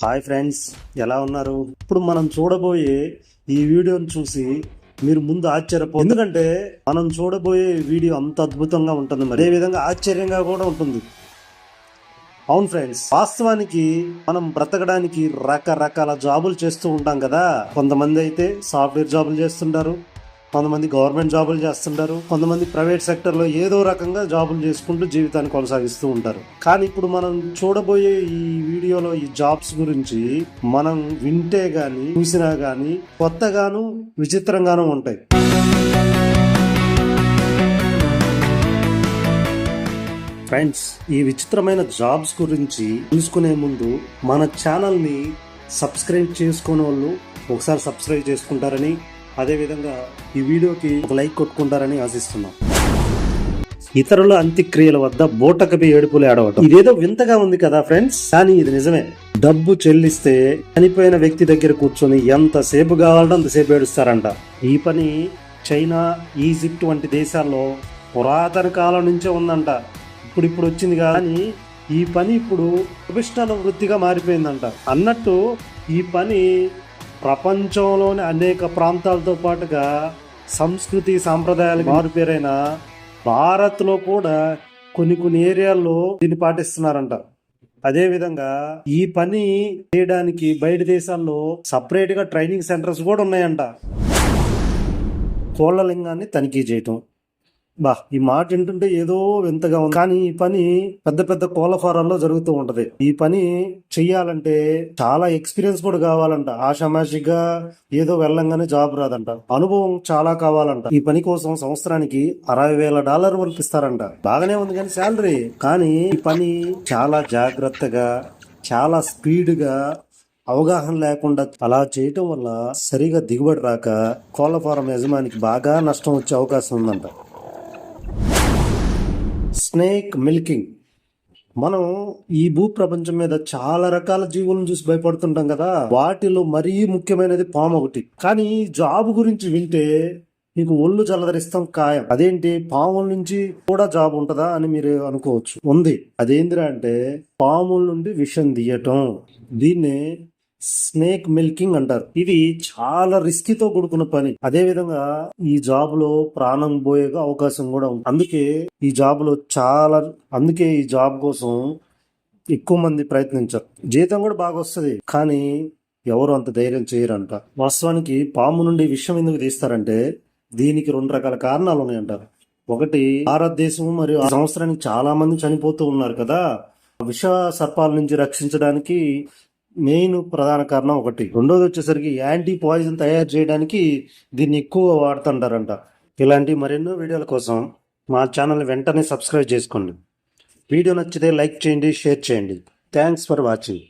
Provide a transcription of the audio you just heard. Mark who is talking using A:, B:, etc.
A: Hi friends, ఎలా ఉన్నారు? ఇప్పుడు మనం చూడబోయే ఈ వీడియోని చూసి మీరు ముందు ఎందుకంటే మనం చూడబోయే వీడియో అంత అద్భుతంగా ఉంటుంది, మరి అదే విధంగా ఆశ్చర్యంగా కూడా ఉంటుంది. అవును ఫ్రెండ్స్, వాస్తవానికి మనం బ్రతకడానికి రకరకాల జాబులు చేస్తూ ఉంటాం కదా. కొంతమంది అయితే సాఫ్ట్వేర్ జాబులు చేస్తుంటారు, కొంతమంది గవర్నమెంట్ జాబులు చేస్తుంటారు, కొంతమంది ప్రైవేట్ సెక్టర్లో ఏదో రకంగా జాబులు చేసుకుంటూ జీవితాన్ని కొనసాగిస్తూ ఉంటారు. కానీ ఇప్పుడు మనం చూడబోయే ఈ వీడియోలో ఈ జాబ్స్ గురించి మనం వింటే గాని చూసినా గాని కొత్తగాను విచిత్రంగాను ఉంటాయి. ఫ్రెండ్స్, ఈ విచిత్రమైన జాబ్స్ గురించి తెలుసుకునే ముందు మన ఛానల్ని సబ్స్క్రైబ్ చేసుకునే వాళ్ళు ఒకసారి సబ్స్క్రైబ్ చేసుకుంటారని, అదేవిధంగా ఈ వీడియోకి ఒక లైక్ కొట్టుకుంటారని ఆశిస్తున్నాం. ఇతరుల అంత్యక్రియల వద్ద బోటకపి ఏడుపులు ఏడవటం, ఇదేదో వింతగా ఉంది కదా ఫ్రెండ్స్, కానీ ఇది నిజమే. డబ్బు చెల్లిస్తే చనిపోయిన వ్యక్తి దగ్గర కూర్చొని ఎంతసేపు కావాలంటే అంతసేపు ఏడుస్తారంట. ఈ పని చైనా, ఈజిప్ట్ వంటి దేశాల్లో పురాతన కాలం నుంచే ఉందంట. ఇప్పుడు వచ్చింది, కానీ ఈ పని ఇప్పుడు ప్రొఫెషనల్ వృత్తిగా మారిపోయిందంట. అన్నట్టు ఈ పని ప్రపంచంలోని అనేక ప్రాంతాలతో పాటుగా సంస్కృతి సాంప్రదాయాలకు మారుపేరైన భారత్లో కూడా కొన్ని ఏరియాల్లో దీన్ని పాటిస్తున్నారంట. అదేవిధంగా ఈ పని చేయడానికి బయట దేశాల్లో సపరేట్గా ట్రైనింగ్ సెంటర్స్ కూడా ఉన్నాయంట. కోళ్ల లింగాన్ని తనిఖీ చేయటం, ఈ మాట వింటుంటే ఏదో వింతగా ఉంది, కానీ ఈ పని పెద్ద పెద్ద కోళ్ల ఫారాల్లో జరుగుతూ ఉంటది. ఈ పని చెయ్యాలంటే చాలా ఎక్స్పీరియన్స్ కూడా కావాలంట. ఆషామాషిగా ఏదో వెళ్ళంగానే జాబ్ రాదంట, అనుభవం చాలా కావాలంట. ఈ పని కోసం సంవత్సరానికి $60,000 వరకు ఇస్తారంట. బాగానే ఉంది కానీ శాలరీ, కానీ ఈ పని చాలా జాగ్రత్తగా, చాలా స్పీడ్గా, అవగాహన లేకుండా అలా చేయటం వల్ల సరిగా దిగుబడి రాక కోళ్ల ఫారం యజమానికి బాగా నష్టం వచ్చే అవకాశం ఉందంట. Snake milking. మనం ఈ భూ ప్రపంచం మీద చాలా రకాల జీవులను చూసి భయపడుతుంటాం కదా. వాటిలో మరీ ముఖ్యమైనది పాము ఒకటి. కానీ జాబ్ గురించి వింటే మీకు ఒళ్ళు జలధరిస్తాం ఖాయం. అదేంటి, పాముల నుంచి కూడా జాబ్ ఉంటుందా అని మీరు అనుకోవచ్చు. ఉంది. అదేంటిరా అంటే పాముల నుండి విషం తీయటం. దీన్నే స్నేక్ మిల్కింగ్ అంటారు. ఇది చాలా రిస్కీతో కూడుకున్న పని. అదే విధంగా ఈ జాబ్ లో ప్రాణం పోయే అవకాశం కూడా ఉంది. అందుకే ఈ జాబ్ కోసం ఎక్కువ మంది ప్రయత్నించారు. జీతం కూడా బాగా వస్తుంది, కానీ ఎవరు అంత ధైర్యం చేయరంట. వాస్తవానికి పాము నుండి విషం ఎందుకు తీస్తారంటే దీనికి 2 రకాల కారణాలు ఉన్నాయంటారు. ఒకటి, భారతదేశం మరియు ఆ సంవత్సరానికి చాలా మంది చనిపోతూ ఉన్నారు కదా. విష సర్పాల నుంచి రక్షించడానికి మెయిన్ ప్రధాన కారణం ఒకటి. రెండోది వచ్చేసరికి యాంటీ పాయిజన్ తయారు చేయడానికి దీన్ని ఎక్కువ వాడుతుంటారంట. ఇలాంటి మరెన్నో వీడియోల కోసం మా ఛానల్ వెంటనే సబ్స్క్రైబ్ చేసుకోండి. వీడియో నచ్చితే లైక్ చేయండి, షేర్ చేయండి. Thanks for watching.